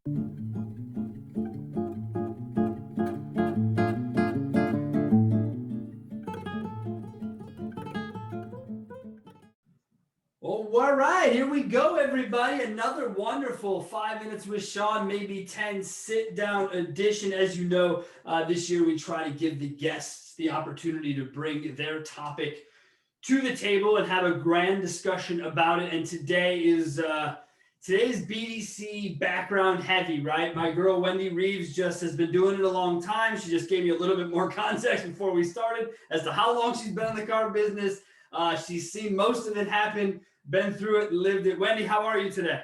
Oh, all right, here we go, everybody. Another wonderful 5 minutes with Sean, maybe 10 sit down edition. As you know, this year we try to give the guests the opportunity to bring their topic to the table and have a grand discussion about it. And today's BDC background heavy, right? My girl Wendy Reeves just has been doing it a long time. She just gave me a little bit more context before we started as to how long she's been in the car business. She's seen most of it happen, been through it, lived it. Wendy, how are you today?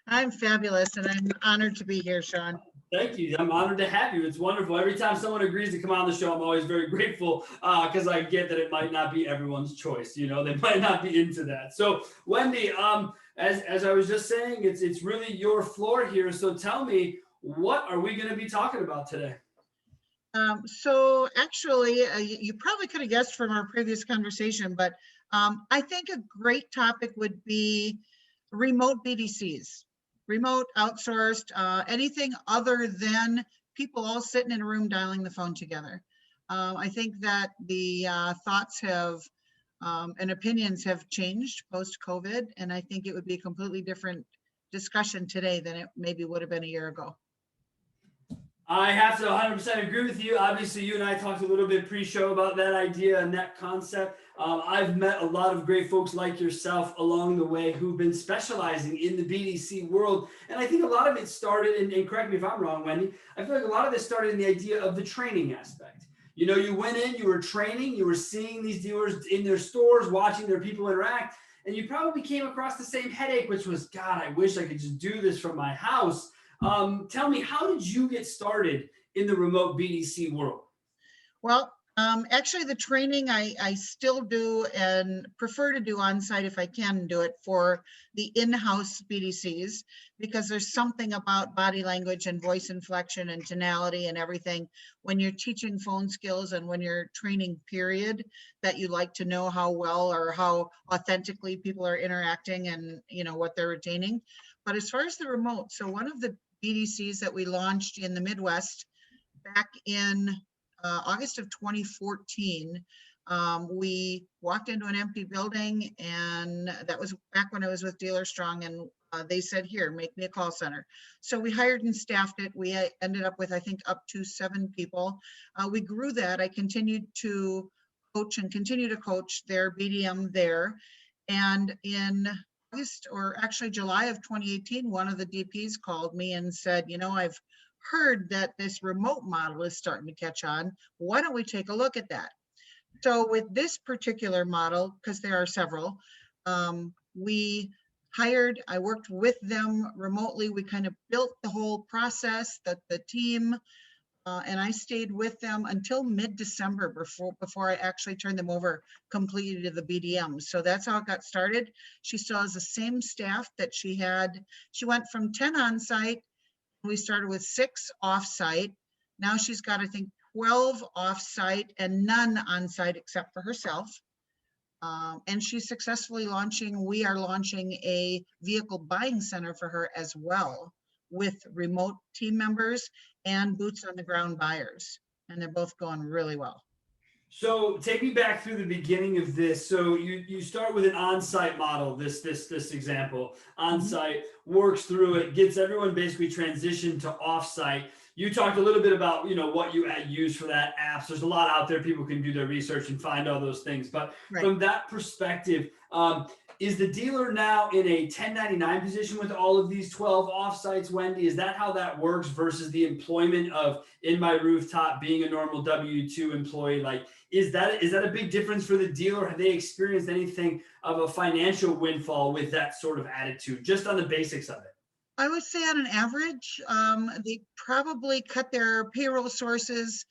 I'm fabulous, and I'm honored to be here, Sean. Thank you. I'm honored to have you. It's wonderful. Every time someone agrees to come on the show, I'm always very grateful because I get that it might not be everyone's choice. You know, they might not be into that. So, Wendy, as I was just saying, it's really your floor here. So, tell me, what are we going to be talking about today? So actually, you probably could have guessed from our previous conversation, but I think a great topic would be remote BDCs, remote outsourced, anything other than people all sitting in a room dialing the phone together. I think that the thoughts have and opinions have changed post-COVID, and I think it would be a completely different discussion today than it maybe would have been a year ago. I have to 100% agree with you. Obviously, you and I talked a little bit pre-show about that idea and that concept. I've met a lot of great folks like yourself along the way who've been specializing in the BDC world. And I think a lot of it started, and correct me if I'm wrong, Wendy, I feel like a lot of it started in the idea of the training aspect. You know, you went in, you were training, you were seeing these dealers in their stores, watching their people interact, and you probably came across the same headache, which was, God, I wish I could just do this from my house. Tell me, how did you get started in the remote BDC world? Well, actually the training I still do and prefer to do on site if I can do it for the in-house BDCs, because there's something about body language and voice inflection and tonality and everything when you're teaching phone skills and when you're training period, that you like to know how well or how authentically people are interacting and you know what they're retaining. But as far as the remote, so one of the BDCs that we launched in the Midwest back in August of 2014, we walked into an empty building, and that was back when I was with Dealer Strong, and they said, here, make me a call center. So we hired and staffed it. We ended up with, I think, up to 7 people. We grew that. I continued to coach and continue to coach their BDM there. And in August, or actually July of 2018, one of the DPs called me and said, you know, I've heard that this remote model is starting to catch on. Why don't we take a look at that? So with this particular model, because there are several, I worked with them remotely. We kind of built the whole process, the team, and I stayed with them until mid-December before I actually turned them over completely to the BDM. So that's how it got started. She still has the same staff that she had. She went from 10 on site. We started with 6 off-site. Now she's got, I think, 12 off-site and none on-site except for herself. And she's successfully we are launching a vehicle buying center for her as well, with remote team members and boots on the ground buyers. And they're both going really well. So take me back through the beginning of this. So you start with an on-site model, this example. On-site works through it, gets everyone basically transitioned to off-site. You talked a little bit about, you know, what you use for that apps. There's a lot out there. People can do their research and find all those things. But from that perspective, is the dealer now in a 1099 position with all of these 12 offsites, Wendy? Is that how that works versus the employment of In My Rooftop being a normal W-2 employee? Like, is that a big difference for the dealer? Have they experienced anything of a financial windfall with that sort of attitude, just on the basics of it? I would say on an average, they probably cut their payroll sources,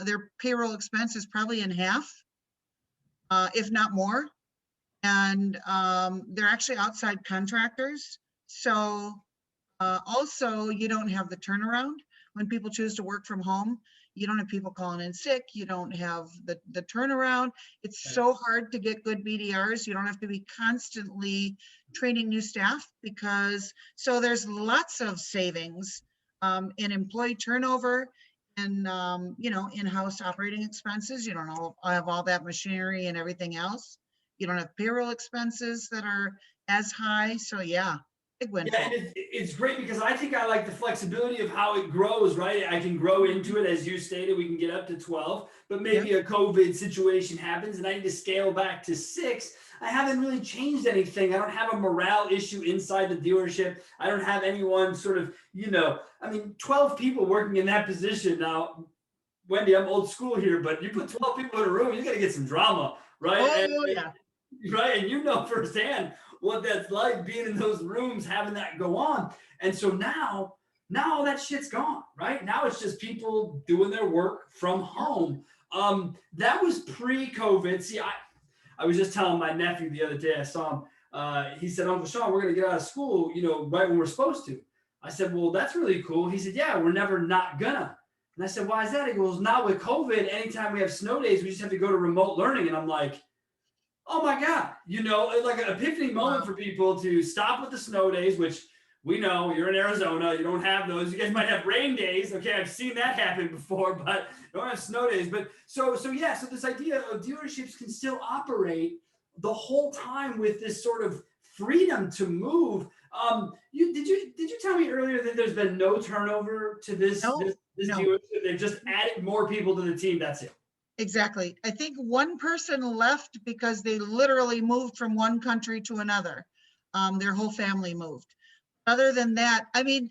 their payroll expenses probably in half, if not more. And they're actually outside contractors. So also you don't have the turnaround when people choose to work from home. You don't have people calling in sick. You don't have the turnaround. It's so hard to get good BDRs. You don't have to be constantly training new staff so there's lots of savings in employee turnover and, you know, in-house operating expenses. You don't know, have all that machinery and everything else. You don't have payroll expenses that are as high. So yeah, big Yeah, windfall. and it's great because I think I like the flexibility of how it grows, right? I can grow into it, as you stated, we can get up to 12, but Yep. maybe a COVID situation happens and I need to scale back to 6. I haven't really changed anything. I don't have a morale issue inside the dealership. I don't have anyone sort of, I mean, 12 people working in that position. Now, Wendy, I'm old school here, but you put 12 people in a room, you got to get some drama, right? Oh yeah. Right, and you know firsthand what that's like being in those rooms, having that go on. And so now all that shit's gone, right? Now it's just people doing their work from home. That was pre-COVID. See, I was just telling my nephew the other day, I saw him, he said, Uncle Sean, we're gonna get out of school, right when we're supposed to. I said, well, that's really cool. He said, yeah, we're never not gonna. And I said, why is that? He goes, now with COVID, anytime we have snow days, we just have to go to remote learning. And I'm like, oh my God, like an epiphany moment Wow. for people to stop with the snow days, which we know you're in Arizona, you don't have those. You guys might have rain days. Okay, I've seen that happen before, but you don't have snow days. But so yeah, so this idea of dealerships can still operate the whole time with this sort of freedom to move. Did you tell me earlier that there's been no turnover to this No, this no. dealership? They've just added more people to the team. That's it. Exactly. I think one person left because they literally moved from one country to another. Their whole family moved. Other than that, I mean,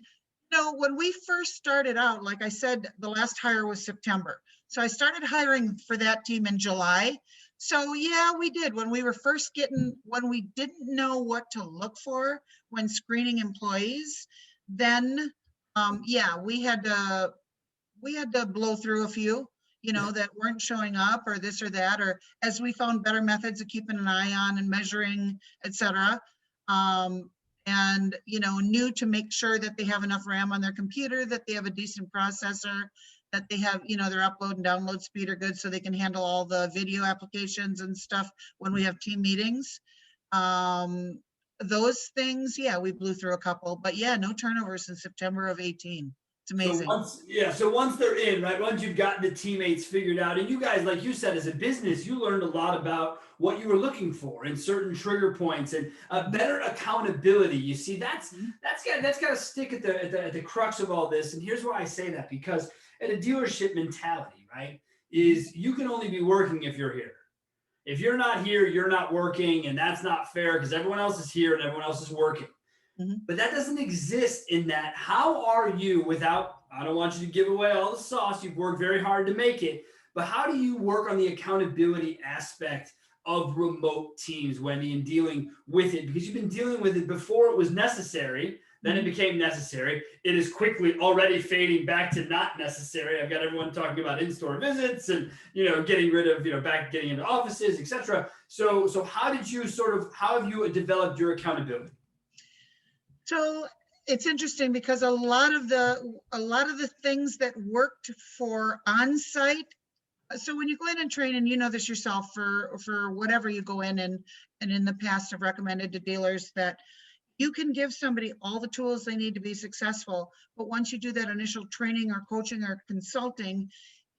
when we first started out, like I said, the last hire was September. So I started hiring for that team in July. So yeah, we did. When we were first when we didn't know what to look for when screening employees, then yeah, we had to blow through a few, Yeah. that weren't showing up or this or that, or as we found better methods of keeping an eye on and measuring, et cetera. And, knew to make sure that they have enough RAM on their computer, that they have a decent processor, that they have, their upload and download speed are good so they can handle all the video applications and stuff when we have team meetings. Those things, yeah, we blew through a couple, but yeah, no turnover since September of 18. It's So amazing. once they're in, right? Once you've gotten the teammates figured out, and you guys, like you said, as a business, you learned a lot about what you were looking for and certain trigger points and better accountability. You see, that's got to stick at the crux of all this. And here's why I say that, because at a dealership mentality, right, is you can only be working if you're here. If you're not here, you're not working, and that's not fair because everyone else is here and everyone else is working. But that doesn't exist in that. How are you without, I don't want you to give away all the sauce. You've worked very hard to make it. But how do you work on the accountability aspect of remote teams, Wendy, and dealing with it? Because you've been dealing with it before it was necessary. Then it became necessary. It is quickly already fading back to not necessary. I've got everyone talking about in-store visits and, getting rid of, getting into offices, etc. So how have you developed your accountability? So it's interesting because a lot of the things that worked for on-site. So when you go in and train, and you know this yourself, for whatever you go in, and in the past have recommended to dealers that you can give somebody all the tools they need to be successful, but once you do that initial training or coaching or consulting,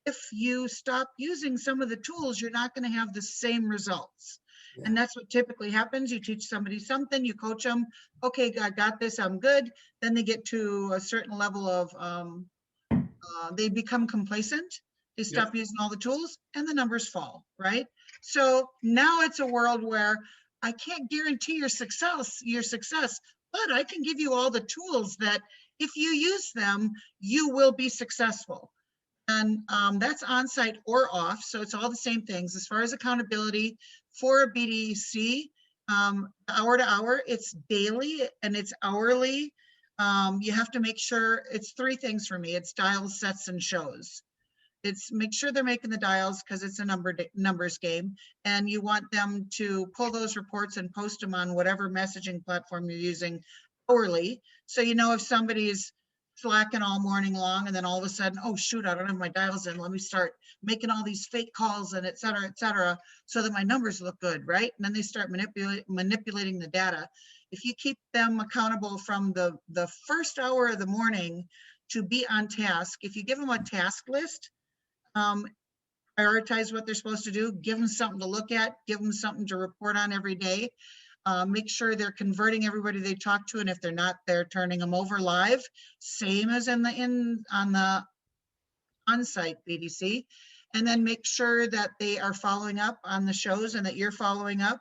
if you stop using some of the tools, you're not going to have the same results. Yeah. And that's what typically happens. You teach somebody something, you coach them. Okay, I got this, I'm good. Then they get to a certain level of, they become complacent. They stop using all the tools and the numbers fall, right? So now it's a world where I can't guarantee your success, but I can give you all the tools that if you use them, you will be successful. And that's on-site or off. So it's all the same things. As far as accountability for a BDC, hour to hour, it's daily and it's hourly. You have to make sure it's 3 things for me. It's dials, sets, and shows. It's make sure they're making the dials because it's a numbers game. And you want them to pull those reports and post them on whatever messaging platform you're using hourly. So if somebody's slacking all morning long and then all of a sudden, oh shoot, I don't have my dials in, let me start making all these fake calls and et cetera, so that my numbers look good, right? And then they start manipulating the data. If you keep them accountable from the first hour of the morning to be on task. If you give them a task list, prioritize what they're supposed to do, give them something to look at, give them something to report on every day. Make sure they're converting everybody they talk to, and if they're not, they're turning them over live, same as on the on-site BDC. And then make sure that they are following up on the shows and that you're following up,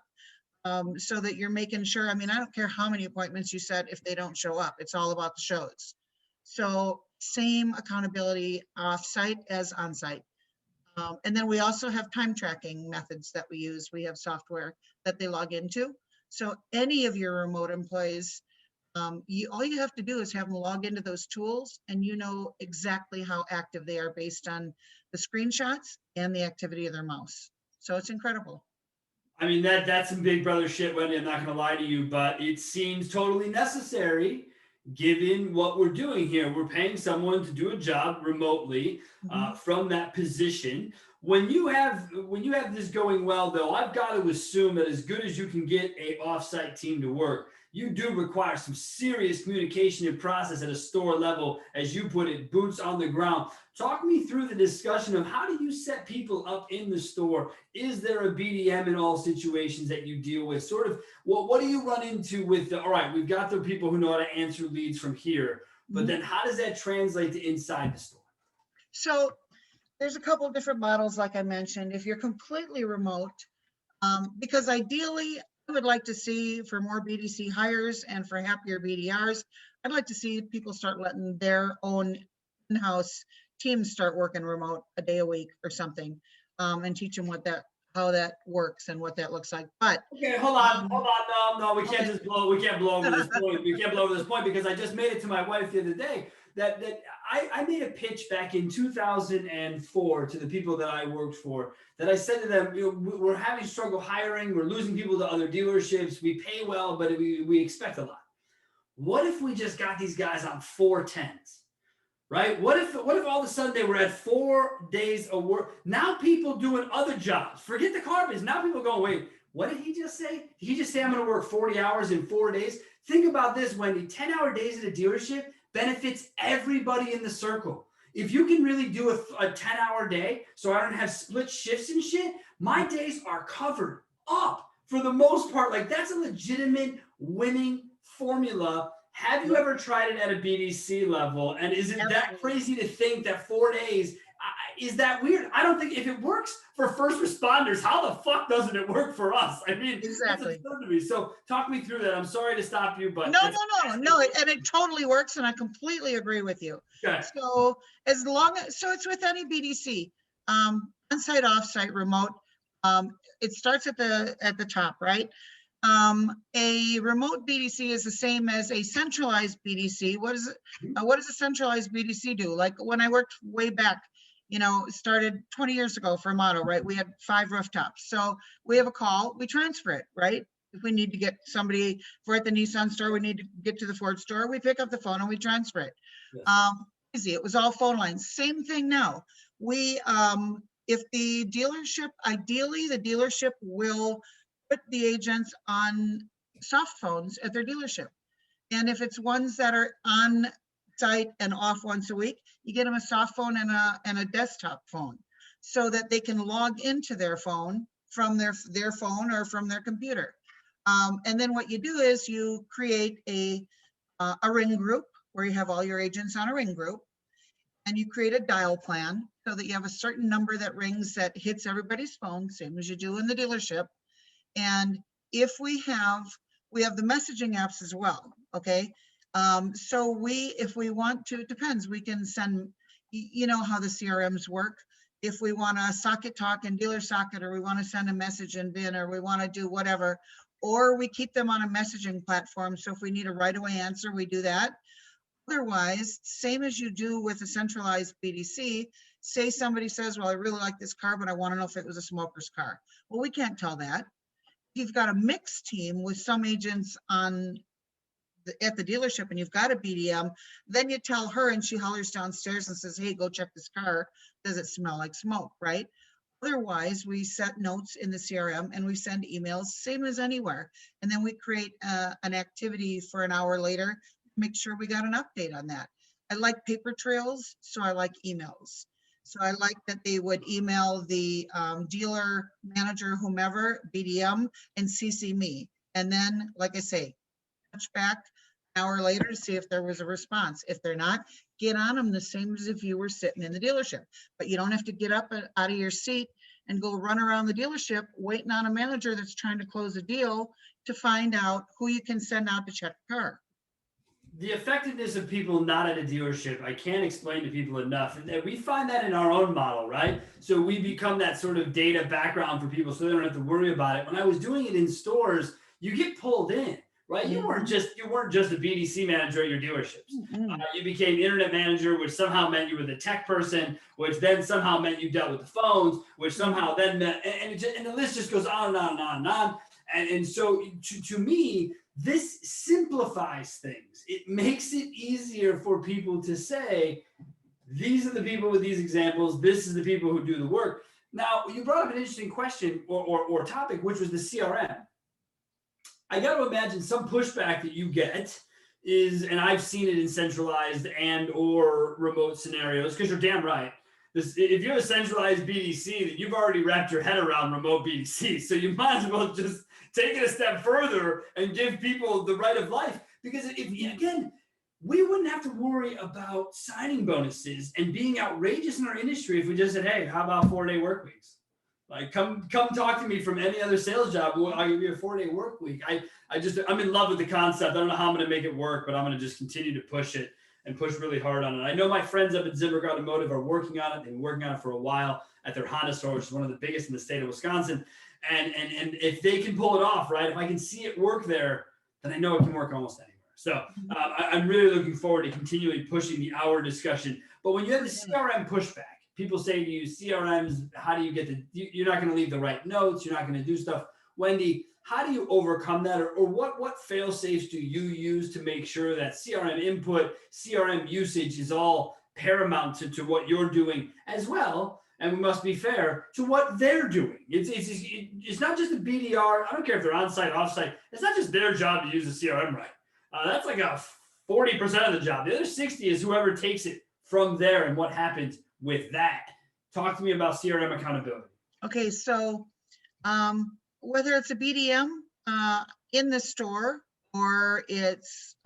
so that you're making sure. I mean, I don't care how many appointments you set if they don't show up. It's all about the shows. So same accountability off-site as on-site. And then we also have time tracking methods that we use. We have software that they log into. So any of your remote employees, all you have to do is have them log into those tools, and you know exactly how active they are based on the screenshots and the activity of their mouse. So it's incredible. I mean, that's some big brother shit, Wendy. I'm not going to lie to you, but it seems totally necessary given what we're doing here. We're paying someone to do a job remotely from that position. When you have this going well, though, I've got to assume that as good as you can get a offsite team to work, you do require some serious communication and process at a store level, as you put it, boots on the ground. Talk me through the discussion of how do you set people up in the store? Is there a BDM in all situations that you deal with? Sort of, what do you run into with all right, we've got the people who know how to answer leads from here, but then how does that translate to inside the store? So there's a couple of different models, like I mentioned. If you're completely remote, because ideally, I would like to see, for more BDC hires and for happier BDRs, I'd like to see people start letting their own in-house teams start working remote a day a week or something, and teach them how that works and what that looks like. But okay, hold on. No, we can't just blow. We can't blow over this point. We can't blow over this point because I just made it to my wife the other day that I made a pitch back in 2004 to the people that I worked for, that I said to them, we're having struggle hiring. We're losing people to other dealerships. We pay well, but we expect a lot. What if we just got these guys on 410s? Right? What if all of a sudden they were at 4 days of work? Now people doing other jobs. Forget the car business. Now people going, wait, what did he just say? Did he just say I'm going to work 40 hours in 4 days? Think about this, Wendy. 10-hour days at a dealership benefits everybody in the circle. If you can really do a 10-hour day so I don't have split shifts and shit, my days are covered up for the most part. Like, that's a legitimate winning formula. Have you ever tried it at a BDC level? And is it that crazy to think that 4 days, is that weird? I don't think, if it works for first responders, how the fuck doesn't it work for us? I mean, exactly. It's absurd to me. So talk me through that. I'm sorry to stop you, but no. And it totally works. And I completely agree with you. Okay. So it's with any BDC, on-site, off-site, remote. It starts at the top, right? A remote BDC is the same as a centralized BDC. What does a centralized BDC do? Like when I worked way back, started 20 years ago for a model, right? We had 5 rooftops. So we have a call, we transfer it, right? If we need to get somebody, if we're at the Nissan store, we need to get to the Ford store, we pick up the phone and we transfer it. Yes. Easy, it was all phone lines. Same thing now. We, if the dealership, ideally the dealership will put the agents on soft phones at their dealership. And if it's ones that are on site and off once a week, you get them a soft phone and a desktop phone so that they can log into their phone from their phone or from their computer. And then what you do is you create a ring group where you have all your agents on a ring group, and you create a dial plan so that you have a certain number that rings that hits everybody's phone, same as you do in the dealership. And if we have the messaging apps as well, okay? So if we want to, it depends, we can send, you know how the CRMs work. If we want to socket talk in dealer socket, or we want to send a message in VIN, or we want to do whatever, or we keep them on a messaging platform. So if we need a right-away answer, we do that. Otherwise, same as you do with a centralized BDC, say somebody says, well, I really like this car, but I want to know if it was a smoker's car. Well, we can't tell that. You've got a mixed team with some agents at the dealership, and you've got a BDM, then you tell her and she hollers downstairs and says, hey, go check this car. Does it smell like smoke, right? Otherwise, we set notes in the CRM and we send emails, same as anywhere. And then we create an activity for an hour later, make sure we got an update on that. I like paper trails, so I like emails. So I like that they would email the dealer manager, whomever, BDM, and CC me. And then, like I say, touch back an hour later to see if there was a response. If they're not, get on them the same as if you were sitting in the dealership. But you don't have to get up out of your seat and go run around the dealership waiting on a manager that's trying to close a deal to find out who you can send out to check the car. The effectiveness of people not at a dealership, I can't explain to people enough. And we find that in our own model, right? So we become that sort of data background for people so they don't have to worry about it. When I was doing it in stores, you get pulled in, right? You weren't just a BDC manager at your dealerships. You became internet manager, which somehow meant you were the tech person, which then somehow meant you dealt with the phones, which somehow then meant, and the list just goes on and on and on and on. And so to me, this simplifies things. It makes it easier for people to say, these are the people with these examples. This is the people who do the work. Now, you brought up an interesting question or topic, which was the CRM. I got to imagine some pushback that you get is, and I've seen it in centralized and or remote scenarios, because you're damn right. If you have a centralized BDC, then you've already wrapped your head around remote BDC. So you might as well just take it a step further and give people the right of life. Because again, we wouldn't have to worry about signing bonuses and being outrageous in our industry if we just said, hey, how about 4-day work weeks? Like, come talk to me from any other sales job. I'll give you a 4-day work week. I'm in love with the concept. I don't know how I'm going to make it work, but I'm going to just continue to push it and push really hard on it. I know my friends up at Zimberg Automotive are working on it. They've been working on it for a while at their Honda store, which is one of the biggest in the state of Wisconsin. And if they can pull it off, right, if I can see it work there, then I know it can work almost anywhere. So I'm really looking forward to continually pushing the hour discussion. But when you have the CRM pushback, people say to you, CRMs, how do you get you're not going to leave the right notes. You're not going to do stuff. Wendy, how do you overcome that? Or what fail safes do you use to make sure that CRM input, CRM usage is all paramount to what you're doing as well? And we must be fair to what they're doing. It's not just a BDR. I don't care if they're onsite, offsite. It's not just their job to use the CRM right. That's like a 40% of the job. The other 60 is whoever takes it from there and what happens with that. Talk to me about CRM accountability. Okay, so whether it's a BDM in the store or it's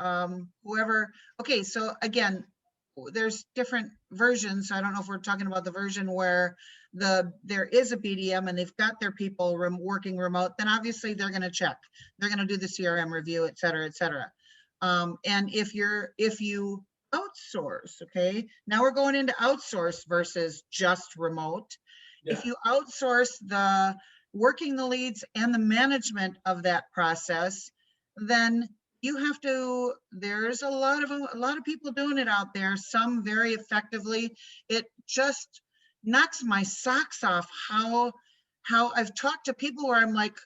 whoever. Okay, so again, there's different versions. I don't know if we're talking about the version where there is a BDM and they've got their people working remote, then obviously they're going to check. They're going to do the CRM review, et cetera, et cetera. And if you outsource, okay, now we're going into outsource versus just remote. Yeah. If you outsource the working the leads and the management of that process, then you have to, there's a lot of people doing it out there, some very effectively. It just knocks my socks off how I've talked to people where I'm like,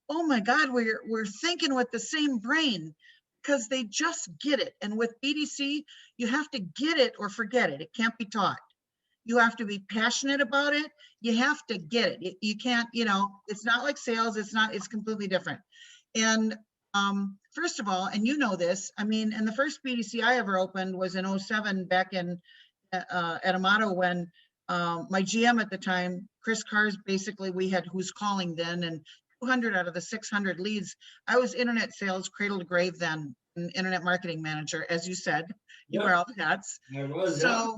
oh my God, we're thinking with the same brain, because they just get it. And with BDC, you have to get it or forget it. It can't be taught. You have to be passionate about it. You have to get it. You can't, it's not like sales. It's completely different. And first of all, and you know this, I mean, and the first BDC I ever opened was in 07 back in at Amato when my GM at the time, Chris Cars, basically we had Who's Calling then, and 200 out of the 600 leads. I was internet sales, cradle to grave then, an internet marketing manager, as you said. You wear all the hats. I was, so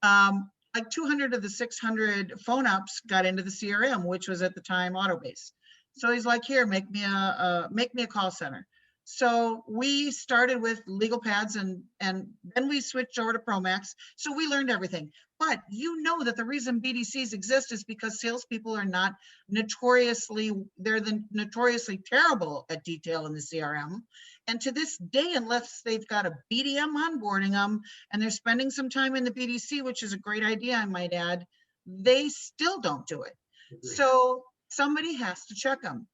like 200 of the 600 phone ups got into the CRM, which was at the time Autobase. So he's like, here, make me a call center. So we started with legal pads and then we switched over to Promax. So we learned everything. But you know that the reason BDCs exist is because salespeople are not notoriously terrible at detail in the CRM. And to this day, unless they've got a BDM onboarding them and they're spending some time in the BDC, which is a great idea, I might add, they still don't do it. So somebody has to check them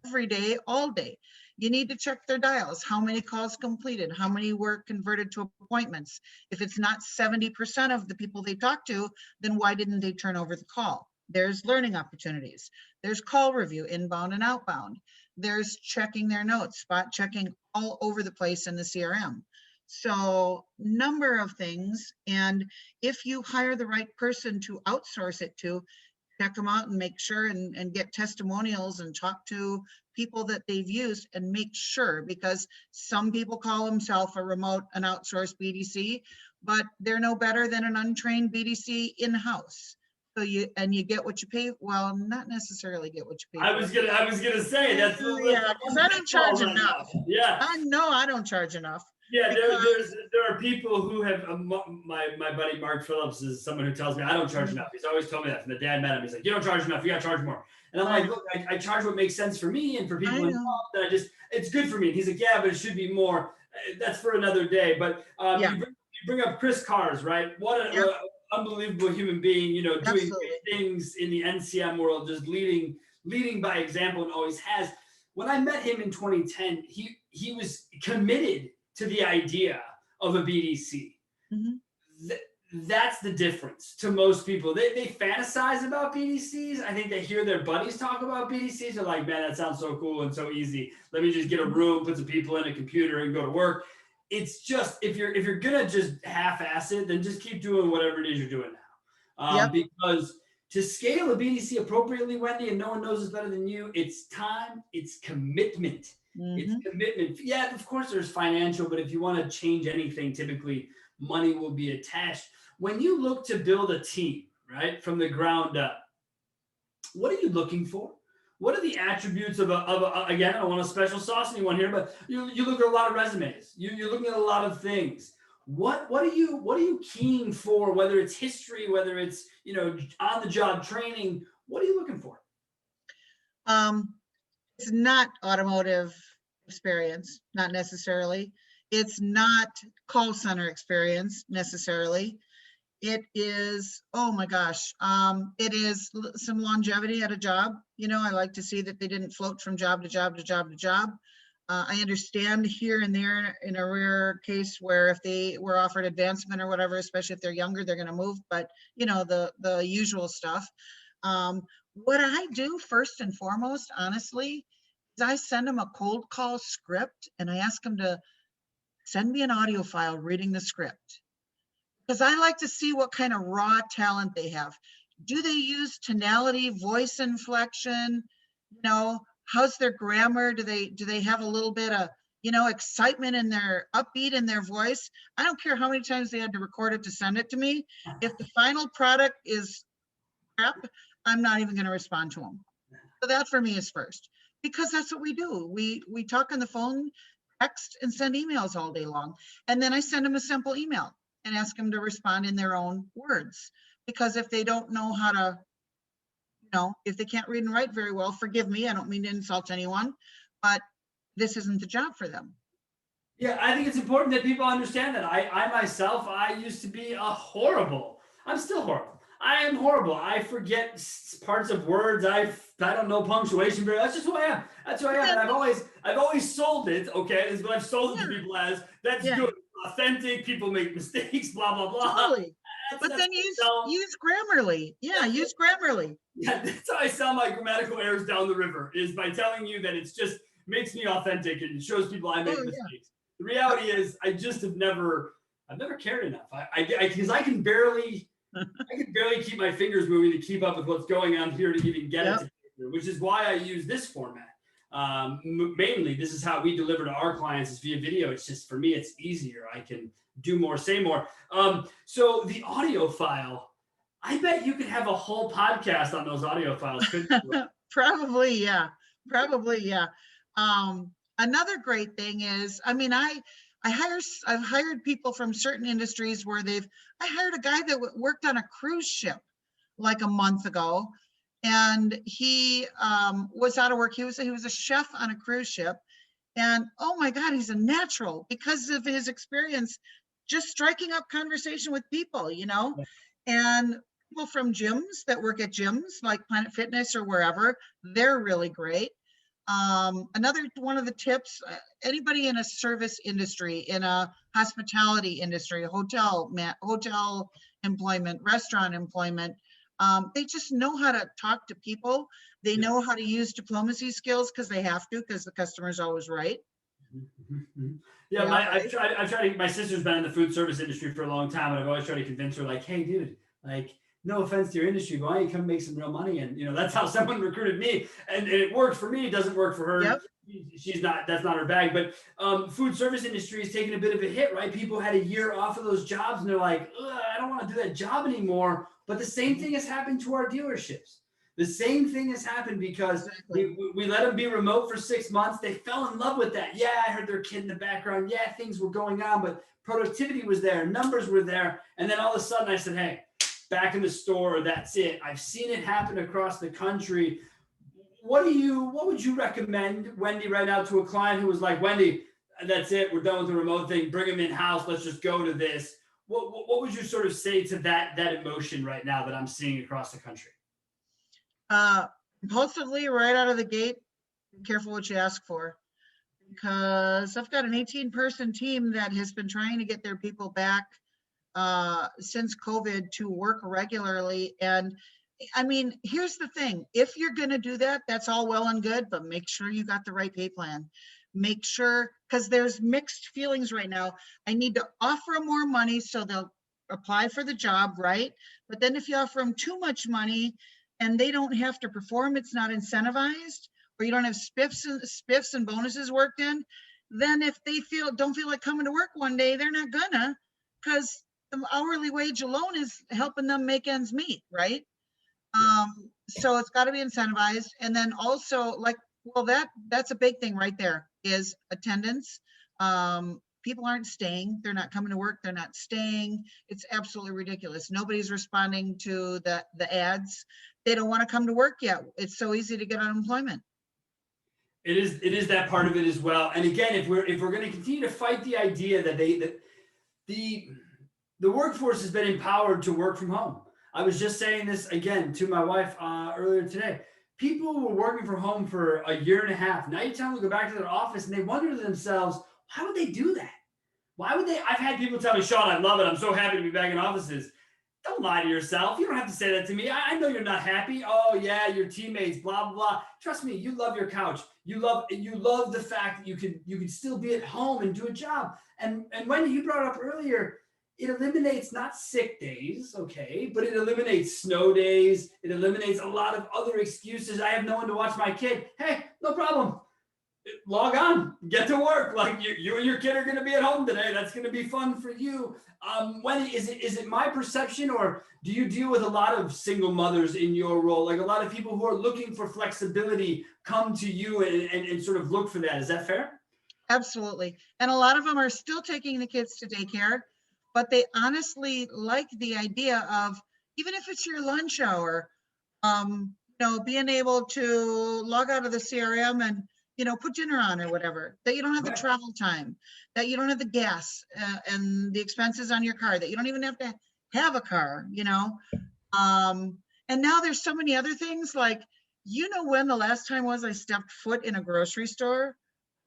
every day, all day. You need to check their dials, how many calls completed, how many were converted to appointments. If it's not 70% of the people they talk to, then why didn't they turn over the call? There's learning opportunities. There's call review, inbound and outbound. There's checking their notes, spot checking all over the place in the CRM. So number of things. And if you hire the right person to outsource it to, check them out and make sure and get testimonials and talk to people that they've used and make sure, because some people call themselves an outsourced BDC, but they're no better than an untrained BDC in-house. So you get what you pay. Well, not necessarily get what you pay for. I was gonna say that's Yeah, because I don't charge right enough. now. Yeah. I know I don't charge enough. Yeah, Because there are people who have my buddy Mark Phillips is someone who tells me I don't charge enough. He's always told me that from the day I met him. He's like, you don't charge enough, you gotta charge more. And I'm I like, look, I charge what makes sense for me and for people know. involved. And it's good for me. And he's like, yeah, but it should be more. That's for another day. But Yeah. you bring up Chris Cars, right? What an Yep. unbelievable human being, you know, doing Absolutely. great things in the NCM world, just leading by example, and always has. When I met him in 2010, he was committed to the idea of a BDC. Mhm. That's the difference to most people. They fantasize about BDCs. I think they hear their buddies talk about BDCs. They're like, man, that sounds so cool and so easy. Let me just get a room, put some people in a computer, and go to work. It's just if you're gonna just half-ass it, then just keep doing whatever it is you're doing now. Yep. Because to scale a BDC appropriately, Wendy, and no one knows this better than you, it's time, it's commitment. It's Mhm. commitment. Yeah, of course there's financial, but if you want to change anything, typically money will be attached. When you look to build a team, right, from the ground up, what are you looking for? What are the attributes of again, I don't want to special sauce anyone here, but you look at a lot of resumes. You're looking at a lot of things. What are you keen for? Whether it's history, whether it's on the job training, what are you looking for? It's not automotive experience, not necessarily. It's not call center experience necessarily. It is, oh my gosh, it is some longevity at a job. I like to see that they didn't float from job to job to job to job. I understand here and there in a rare case where if they were offered advancement or whatever, especially if they're younger, they're going to move, but the usual stuff. What I do first and foremost, honestly, is I send them a cold call script and I ask them to send me an audio file reading the script. Because I like to see what kind of raw talent they have. Do they use tonality, voice inflection? How's their grammar? Do they have a little bit of, excitement in their upbeat in their voice? I don't care how many times they had to record it to send it to me. If the final product is crap, I'm not even going to respond to them. So that for me is first, because that's what we do. We talk on the phone, text, and send emails all day long. And then I send them a simple email and ask them to respond in their own words. Because if they don't know how to, if they can't read and write very well, forgive me, I don't mean to insult anyone, but this isn't the job for them. Yeah, I think it's important that people understand that. I myself, I used to be I'm still horrible. I am horrible. I forget parts of words. I don't know punctuation very. That's just who I am. That's who I am. And I've always sold it. Okay, is what I've sold it to people as. That's good. Authentic. People make mistakes. Blah blah blah. Totally. But then use Grammarly. Yeah, use Grammarly. Yeah, that's how I sell my grammatical errors down the river, is by telling you that it's just makes me authentic and it shows people I make mistakes. Yeah. The reality is I've never cared enough. Because I can barely keep my fingers moving to keep up with what's going on here to even get it to paper, which is why I use this format. Mainly, this is how we deliver to our clients is via video. It's just, for me, it's easier. I can do more, say more. So the audio file, I bet you could have a whole podcast on those audio files, couldn't you? Probably, yeah. Another great thing is, I've hired people from certain industries where I hired a guy that worked on a cruise ship like a month ago, and he was out of work. He was a chef on a cruise ship, and oh my God, he's a natural because of his experience just striking up conversation with people, and people from gyms that work at gyms like Planet Fitness or wherever, they're really great. Another one of the tips, anybody in a service industry, in a hospitality industry, hotel employment, restaurant employment, they just know how to talk to people. They know how to use diplomacy skills because they have to, because the customer's always right. Yeah, Yeah, right. I've tried to, my sister's been in the food service industry for a long time, and I've always tried to convince her, like, hey, dude, like, no offense to your industry, but why don't you come make some real money? And, that's how someone recruited me. And it worked for me. It doesn't work for her. Yep. She's not, that's not her bag. But food service industry is taking a bit of a hit, right? People had a year off of those jobs and they're like, I don't want to do that job anymore. But the same thing has happened to our dealerships. The same thing has happened because Exactly. we let them be remote for 6 months. They fell in love with that. Yeah, I heard their kid in the background. Yeah, things were going on, but productivity was there, numbers were there. And then all of a sudden I said, hey, back in the store, that's it. I've seen it happen across the country. What would you recommend, Wendy, right now to a client who was like, Wendy, that's it. We're done with the remote thing. Bring them in-house. Let's just go to this. What would you sort of say to that emotion right now that I'm seeing across the country? Impulsively, right out of the gate, be careful what you ask for, because I've got an 18-person team that has been trying to get their people back since COVID to work regularly. And I mean, here's the thing, if you're going to do that, that's all well and good, but make sure you got the right pay plan. Make sure, because there's mixed feelings right now. I need to offer them more money so they'll apply for the job, right? But then if you offer them too much money and they don't have to perform, it's not incentivized, or you don't have spiffs and bonuses worked in, then if they don't feel like coming to work one day, they're not gonna, because the hourly wage alone is helping them make ends meet, right? So it's got to be incentivized. And then also, like, well, that's a big thing right there is attendance. People aren't staying. They're not coming to work. They're not staying. It's absolutely ridiculous. Nobody's responding to the ads. They don't want to come to work yet. It's so easy to get unemployment. It is that part of it as well. And again, if we're going to continue to fight the idea that the workforce has been empowered to work from home. I was just saying this again to my wife earlier today. People were working from home for a year and a half. Now you tell them to go back to their office and they wonder to themselves, why would they do that? Why would they? I've had people tell me, Sean, I love it. I'm so happy to be back in offices. Don't lie to yourself. You don't have to say that to me. I know you're not happy. Oh yeah, your teammates, blah, blah, blah. Trust me, you love your couch. You love the fact that you can still be at home and do a job. And Wendy, you brought up earlier, it eliminates not sick days, okay, but it eliminates snow days. It eliminates a lot of other excuses. I have no one to watch my kid. Hey, no problem. Log on, get to work. Like you and your kid are going to be at home today. That's going to be fun for you. Wendy, is it my perception, or do you deal with a lot of single mothers in your role? Like a lot of people who are looking for flexibility come to you and sort of look for that. Is that fair? Absolutely. And a lot of them are still taking the kids to daycare, but they honestly like the idea of, even if it's your lunch hour, being able to log out of the CRM and, put dinner on or whatever, that you don't have the travel time, that you don't have the gas and the expenses on your car, that you don't even have to have a car, and now there's so many other things, like, when the last time was I stepped foot in a grocery store?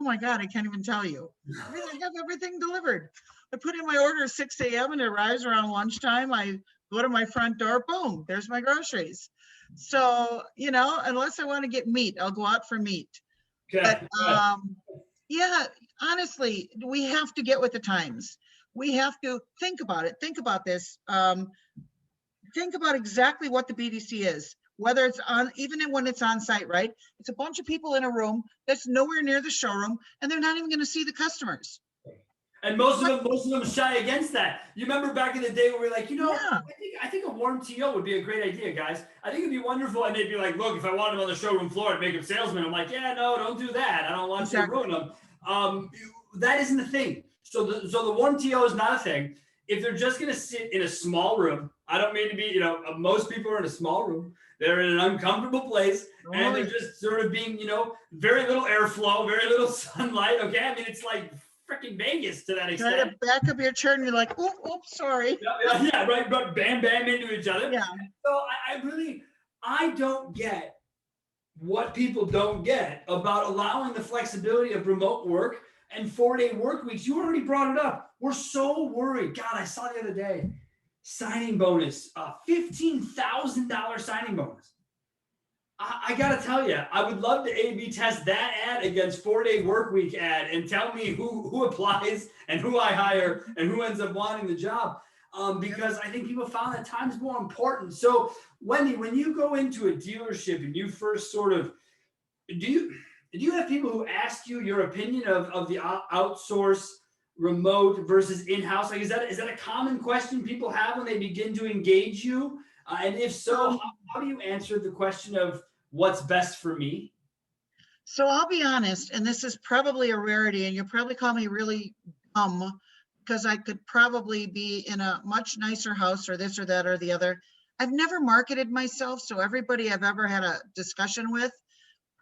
Oh my God, I can't even tell you. I have everything delivered. I put in my order at 6 a.m. and it arrives around lunchtime. I go to my front door, boom, there's my groceries. So, unless I want to get meat, I'll go out for meat. Okay. But yeah, honestly, we have to get with the times. We have to think about it. Think about this. Think about exactly what the BDC is. Whether it's on, even when it's on site, right? It's a bunch of people in a room that's nowhere near the showroom, and they're not even going to see the customers. And most of them shy against that. You remember back in the day where we were like, Yeah. I think a warm TO would be a great idea, guys. I think it'd be wonderful. And they'd be like, look, if I wanted them on the showroom floor, I'd make them salesmen. I'm like, yeah, no, don't do that. I don't want you to ruin them. That isn't a thing. So the warm TO is not a thing. If they're just going to sit in a small room, I don't mean to be, most people are in a small room. They're in an uncomfortable place, and they're just sort of being, very little airflow, very little sunlight. Okay. I mean, it's like freaking Vegas to that extent. Try to back up your chair and you're like, oops, sorry. Yeah, right. But bam into each other. Yeah. So I don't get what people don't get about allowing the flexibility of remote work and 4-day work weeks. You already brought it up. We're so worried. God, I saw the other day, signing bonus, $15,000 signing bonus. I gotta tell you, I would love to A/B test that ad against 4-day work week ad and tell me who applies and who I hire and who ends up wanting the job. Because I think people found that time's more important. So, Wendy, when you go into a dealership and you first sort of do you have people who ask you your opinion of the outsource remote versus in-house? Like, is that a common question people have when they begin to engage you? And if so, Um, how do you answer the question of what's best for me? So I'll be honest, and this is probably a rarity, and you'll probably call me really dumb because I could probably be in a much nicer house or this or that or the other. I've never marketed myself, so everybody I've ever had a discussion with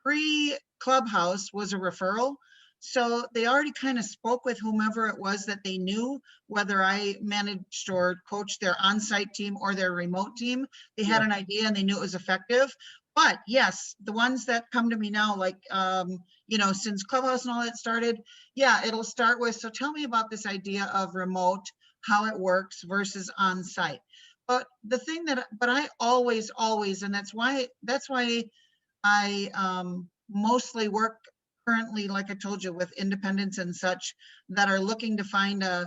pre-Clubhouse was a referral. So they already kind of spoke with whomever it was that they knew, whether I managed or coached their on-site team or their remote team. They had Yeah. an idea and they knew it was effective. But yes, the ones that come to me now, like, since Clubhouse and all that started, yeah, it'll start with, so tell me about this idea of remote, how it works versus on-site. But I always, and that's why I mostly work currently, like I told you, with independents and such that are looking to find a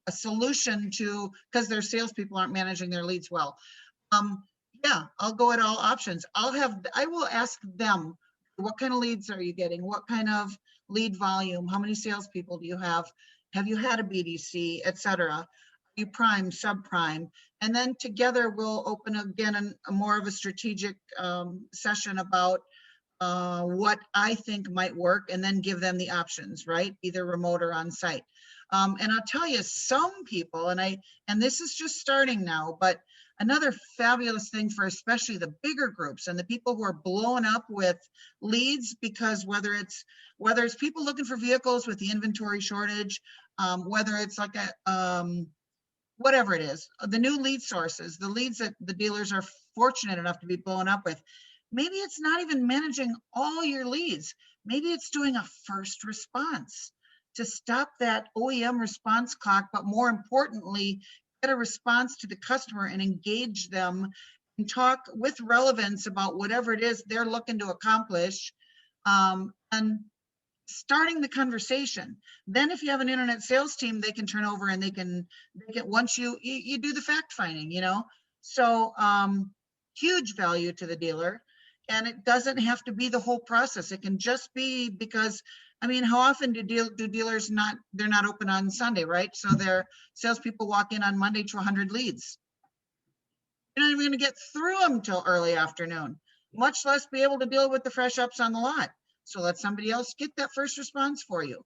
solution to, because their salespeople aren't managing their leads well. Yeah, I'll go at all options. I will ask them, what kind of leads are you getting? What kind of lead volume? How many salespeople do you have? Have you had a BDC, et cetera? Are you prime, subprime? And then together we'll open again a more of a strategic session about what I think might work, and then give them the options, right? Either remote or on site. And I'll tell you, some people, and this is just starting now, but another fabulous thing for especially the bigger groups and the people who are blowing up with leads, because whether it's people looking for vehicles with the inventory shortage, whether it's like whatever it is, the new lead sources, the leads that the dealers are fortunate enough to be blowing up with. Maybe it's not even managing all your leads. Maybe it's doing a first response to stop that OEM response clock, but more importantly, get a response to the customer and engage them and talk with relevance about whatever it is they're looking to accomplish, and starting the conversation. Then if you have an internet sales team, they can turn over and they can once you do the fact finding, so huge value to the dealer. And it doesn't have to be the whole process. It can just be because, I mean, how often do dealers they're not open on Sunday, right? So their salespeople walk in on Monday to 100 leads. You're not even going to get through them till early afternoon, much less be able to deal with the fresh ups on the lot. So let somebody else get that first response for you.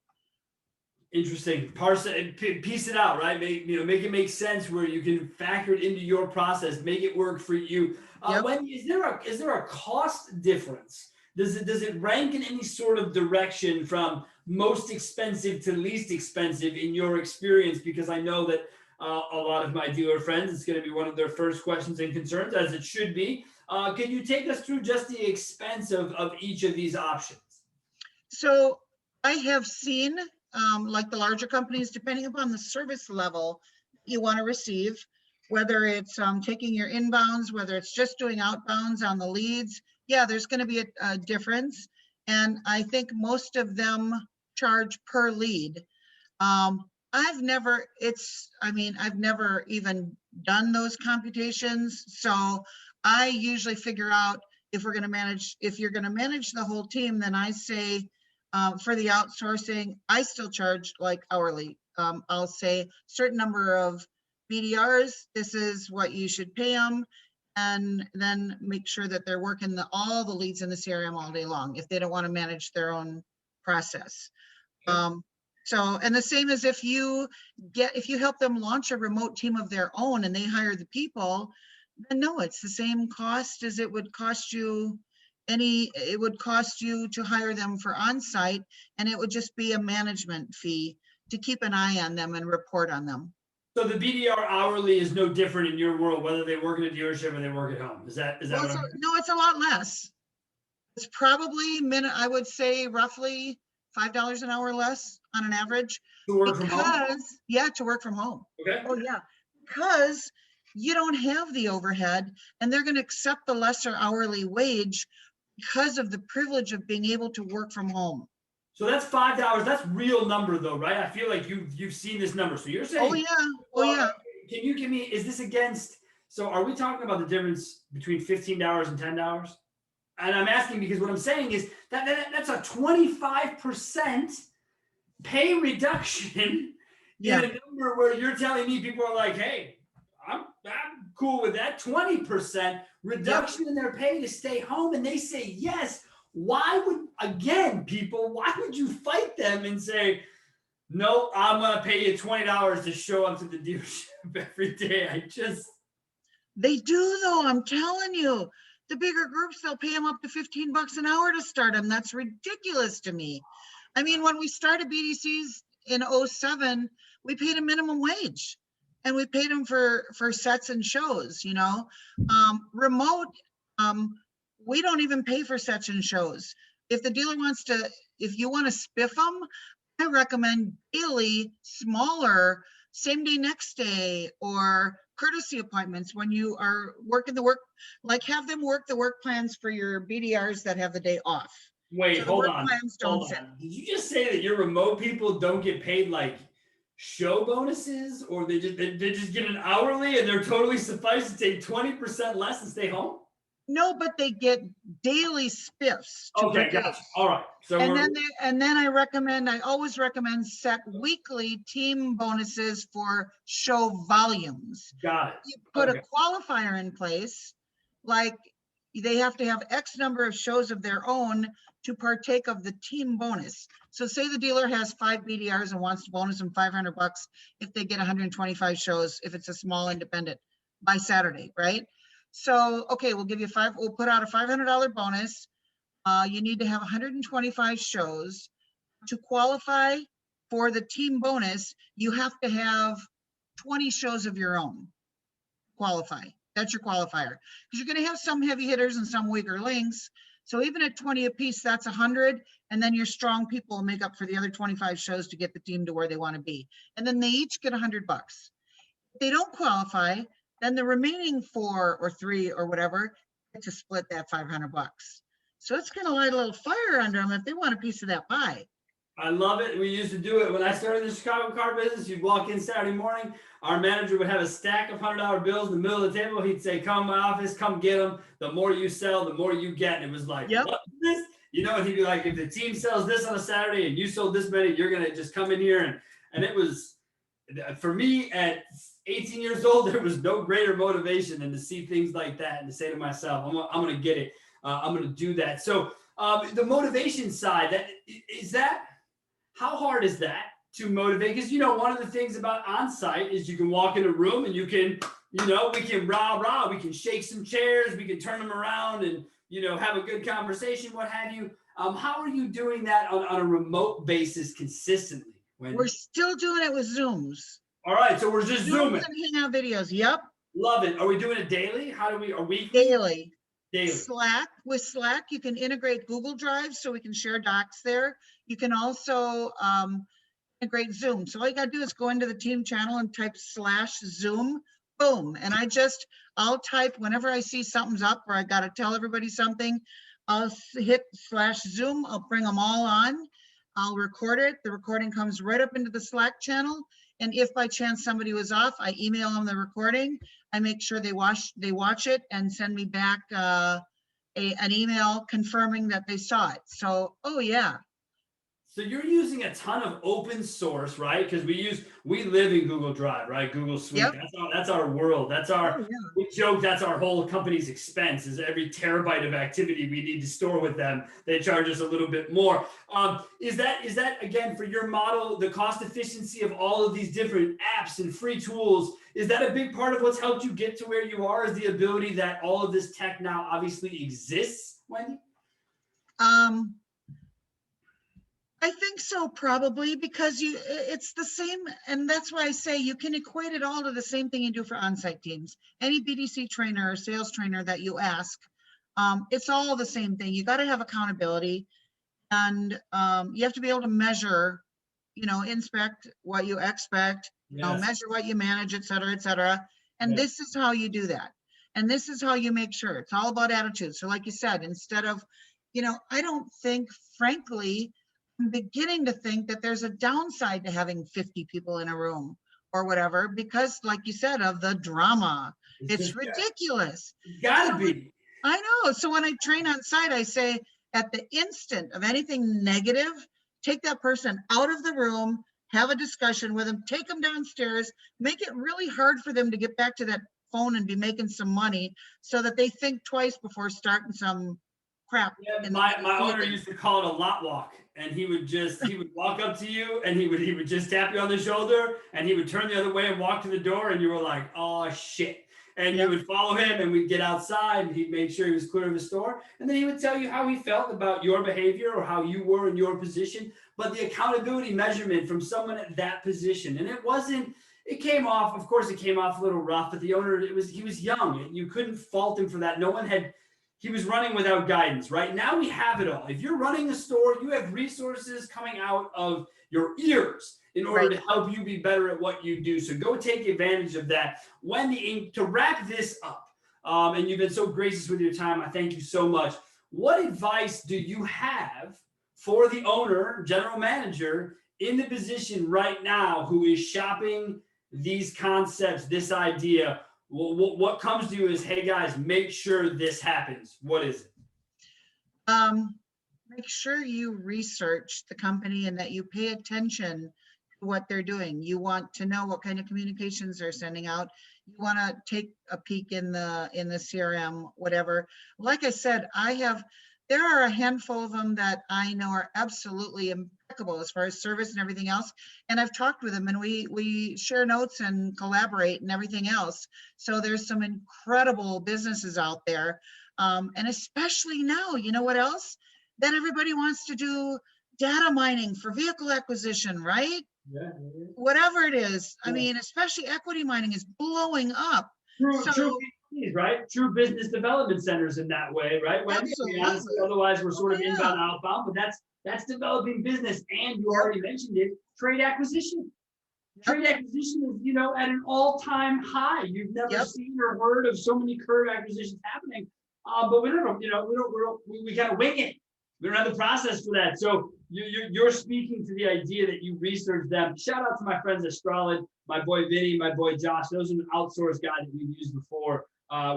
Interesting. Parse it, piece it out, right? Make it make sense where you can factor it into your process, make it work for you. Yep. Wendy, is there a cost difference? Does it rank in any sort of direction from most expensive to least expensive in your experience? Because I know that a lot of my dealer friends, it's going to be one of their first questions and concerns, as it should be. Can you take us through just the expense of each of these options? So I have seen, like the larger companies, depending upon the service level you want to receive, whether it's taking your inbounds, whether it's just doing outbounds on the leads, yeah, there's going to be a difference. And I think most of them charge per lead. I've never even done those computations. So I usually figure out if you're going to manage the whole team, then I say, for the outsourcing, I still charge like hourly. I'll say certain number of BDRs, this is what you should pay them, and then make sure that they're working all the leads in the CRM all day long if they don't want to manage their own process. Okay. So, and the same as if you help them launch a remote team of their own and they hire the people, then no, it's the same cost as it would cost you to hire them for on-site, and it would just be a management fee to keep an eye on them and report on them. So the BDR hourly is no different in your world, whether they work in a dealership or they work at home. Is that Well, what I'm? no, it's a lot less. It's probably I would say roughly $5 an hour less on an average. To work from home? To work from home. Okay. Oh yeah, because you don't have the overhead, and they're going to accept the lesser hourly wage because of the privilege of being able to work from home. So that's $5. That's real number though, right? I feel like you've seen this number. So you're Oh saying, yeah, oh yeah. can you give me, is this against, so are we talking about the difference between $15 and $10? And I'm asking because what I'm saying is that's a 25% pay reduction in Yeah. a number where you're telling me people are like, hey, I'm cool with that. 20% reduction in their pay to stay home, and they say yes. Why would, again, people, why would you fight them and say, no, I'm gonna pay you $20 to show up to the dealership every day? They do though, I'm telling you. The bigger groups, they'll pay them up to 15 bucks an hour to start them. That's ridiculous to me. I mean, when we started BDCs in 07, we paid a minimum wage, and we paid them for sets and shows, you know. Remote, we don't even pay for sets and shows. If the dealer wants to, if you want to spiff them, I recommend daily, smaller, same day, next day, or courtesy appointments when you are working the work, like have them work the work plans for your BDRs that have the day off. Wait, So the hold work on. plans don't Hold sit. on. Did you just say that your remote people don't get paid like show bonuses, or they just get an hourly and they're totally suffice to take 20% less and stay home? No, but they get daily spiffs to Okay, produce. gotcha. All right. So And we're, then I always recommend set weekly team bonuses for show volumes. got it. You put Okay. a qualifier in place, like they have to have X number of shows of their own to partake of the team bonus. So say the dealer has 5 BDRs and wants to bonus them 500 bucks if they get 125 shows, if it's a small independent by Saturday, right? So, okay, we'll give you we'll put out a $500 bonus. You need to have 125 shows. To qualify for the team bonus, you have to have 20 shows of your own. Qualify. That's your qualifier. Because you're going to have some heavy hitters and some weaker links. So even at 20 apiece, that's 100. And then your strong people will make up for the other 25 shows to get the team to where they want to be. And then they each get 100 bucks. If they don't qualify, then the remaining 4 or 3 or whatever get to split that 500 bucks. So it's going to light a little fire under them if they want a piece of that pie. I love it. We used to do it when I started the Chicago car business. You'd walk in Saturday morning. Our manager would have a stack of $100 bills in the middle of the table. He'd say, come to my office, come get them. The more you sell, the more you get. And it was like, Yep. What is this? You know, and he'd be like, if the team sells this on a Saturday and you sold this many, you're going to just come in here. And it was, for me at 18 years old, there was no greater motivation than to see things like that and to say to myself, I'm going to get it. I'm going to do that. So the motivation side, how hard is that to motivate? Because, you know, one of the things about Onsite is you can walk in a room and you can, you know, we can rah, we can shake some chairs, we can turn them around and, you know, have a good conversation, what have you. How are you doing that on a remote basis consistently? Wendy? We're still doing it with Zooms. All right, so we're just Zooming. And Hangout videos. Yep. Love it. Are we doing it daily? How do we, are weekly? Daily. Daily. Slack, with Slack, you can integrate Google Drive so we can share docs there. You can also integrate Zoom. So all you got to do is go into the team channel and type /Zoom, boom. And I'll type whenever I see something's up or I got to tell everybody something, I'll hit /Zoom. I'll bring them all on. I'll record it. The recording comes right up into the Slack channel. And if by chance somebody was off, I email them the recording. I make sure they watch it and send me back an email confirming that they saw it. So, oh yeah. So you're using a ton of open source, right? Because we live in Google Drive, right? Google Suite. Yep. That's our world. Yeah. We joke that's our whole company's expense, is every terabyte of activity we need to store with them. They charge us a little bit more. Is that again, for your model, the cost efficiency of all of these different apps and free tools, is that a big part of what's helped you get to where you are, is the ability that all of this tech now obviously exists, Wendy? I think so, probably, because it's the same, and that's why I say you can equate it all to the same thing you do for on-site teams. Any BDC trainer or sales trainer that you ask, it's all the same thing. You got to have accountability, and you have to be able to measure, you know, inspect what you expect, you know, measure what you manage, et cetera, et cetera. And this is how you do that. And this is how you make sure. It's all about attitude. So like you said, instead of, I don't think, frankly, I'm beginning to think that there's a downside to having 50 people in a room or whatever, because like you said, of the drama. It's ridiculous. Gotta be. I know. So when I train on site, I say at the instant of anything negative, take that person out of the room, have a discussion with them, take them downstairs, make it really hard for them to get back to that phone and be making some money so that they think twice before starting some crap. Yeah, my owner used to call it a lot walk, and he would walk up to you and he would just tap you on the shoulder and he would turn the other way and walk to the door and you were like, oh shit. And you would follow him and we'd get outside and he'd make sure he was clear of the store. And then he would tell you how he felt about your behavior or how you were in your position. But the accountability measurement from someone at that position, and it came off, of course, it came off a little rough, but the owner, he was young. You couldn't fault him for that. He was running without guidance, right? Now we have it all. If you're running a store, you have resources coming out of your ears in order to help you be better at what you do. So go take advantage of that. Wendy, to wrap this up, and you've been so gracious with your time, I thank you so much. What advice do you have for the owner, general manager, in the position right now who is shopping these concepts, this idea? What comes to you is, hey guys, make sure this happens. What is it? Make sure you research the company and that you pay attention to what they're doing. You want to know what kind of communications they're sending out. You want to take a peek in the CRM, whatever. Like I said, there are a handful of them that I know are absolutely impeccable as far as service and everything else. And I've talked with them and we share notes and collaborate and everything else. So there's some incredible businesses out there. And especially now, you know what else? That everybody wants to do data mining for vehicle acquisition, right? Yeah. Whatever it is. I mean, especially equity mining is blowing up. True BDCs, right? True business development centers in that way, right? Honestly, otherwise, we're sort of inbound, outbound, but that's developing business. And you already mentioned it, trade acquisition. Trade acquisition is, at an all-time high. You've never seen or heard of so many curve acquisitions happening, but we kind of wing it. We don't have the process for that. So you're speaking to the idea that you research them. Shout out to my friends at Stralid, my boy Vinny, my boy Josh. Those are an outsourced guy that we've used before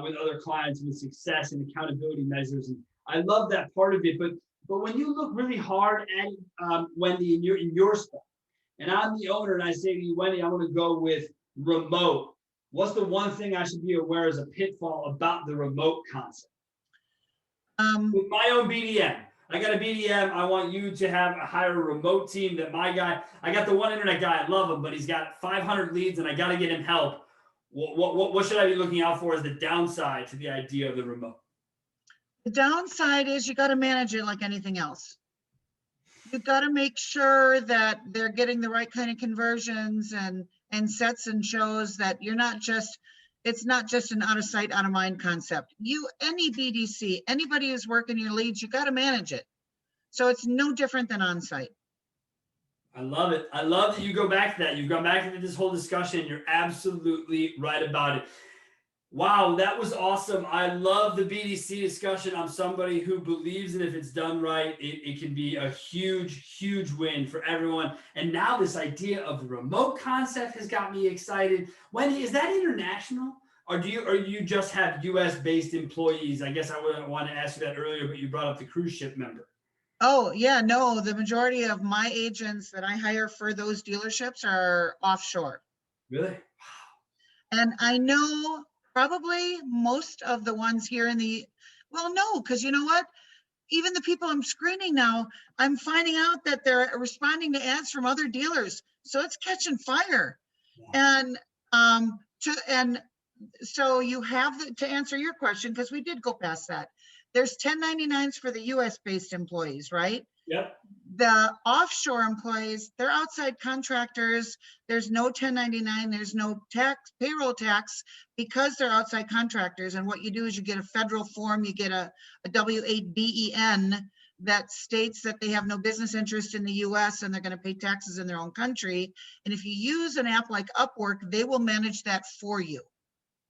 with other clients with success and accountability measures. And I love that part of it. But when you look really hard at Wendy in your spot, and I'm the owner, and I say to you, Wendy, I want to go with remote. What's the one thing I should be aware as a pitfall about the remote concept? With my own BDM. I got a BDM. I want you to hire a remote team that my guy, I got the one internet guy, I love him, but he's got 500 leads and I got to get him help. What should I be looking out for as the downside to the idea of the remote? The downside is you got to manage it like anything else. You've got to make sure that they're getting the right kind of conversions and sets and shows that it's not just an out of sight, out of mind concept. Any BDC, anybody who's working your leads, you got to manage it. So it's no different than on-site. I love it. I love that you go back to that. You've gone back into this whole discussion. You're absolutely right about it. Wow, that was awesome. I love the BDC discussion. I'm somebody who believes that if it's done right, it can be a huge, huge win for everyone. And now this idea of the remote concept has got me excited. Wendy, is that international? Or do you just have US-based employees? I guess I wouldn't want to ask you that earlier, but you brought up the cruise ship member. Oh, yeah, no, the majority of my agents that I hire for those dealerships are offshore. Really? Wow. And I know probably most of the ones here no, because you know what? Even the people I'm screening now, I'm finding out that they're responding to ads from other dealers. So it's catching fire. Yeah. And so you have to answer your question, because we did go past that. There's 1099s for the US-based employees, right? Yep. The offshore employees, they're outside contractors. There's no 1099, there's no payroll tax, because they're outside contractors. And what you do is you get a federal form, you get a W-8-BEN that states that they have no business interest in the US and they're going to pay taxes in their own country. And if you use an app like Upwork, they will manage that for you.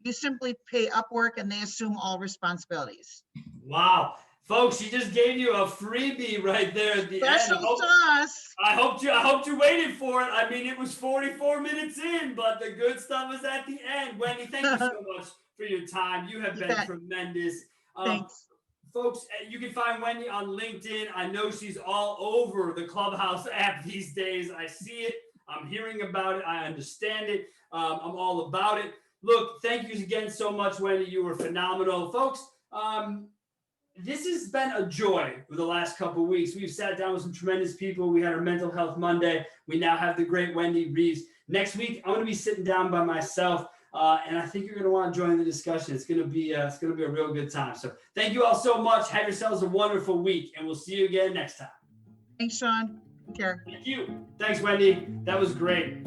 You simply pay Upwork and they assume all responsibilities. Wow. Folks, she just gave you a freebie right there at the end. Special sauce. I hoped you waited for it. I mean, it was 44 minutes in, but the good stuff is at the end. Wendy, thank you so much for your time. You have been tremendous. Thanks. Folks, you can find Wendy on LinkedIn. I know she's all over the Clubhouse app these days. I see it. I'm hearing about it. I understand it. I'm all about it. Look, thank you again so much, Wendy. You were phenomenal. Folks, this has been a joy for the last couple of weeks. We've sat down with some tremendous people. We had our Mental Health Monday. We now have the great Wendy Reeves. Next week, I'm going to be sitting down by myself, and I think you're going to want to join the discussion. It's going to be a real good time. So thank you all so much. Have yourselves a wonderful week, and we'll see you again next time. Thanks, Sean. Take care. Thank you. Thanks, Wendy. That was great.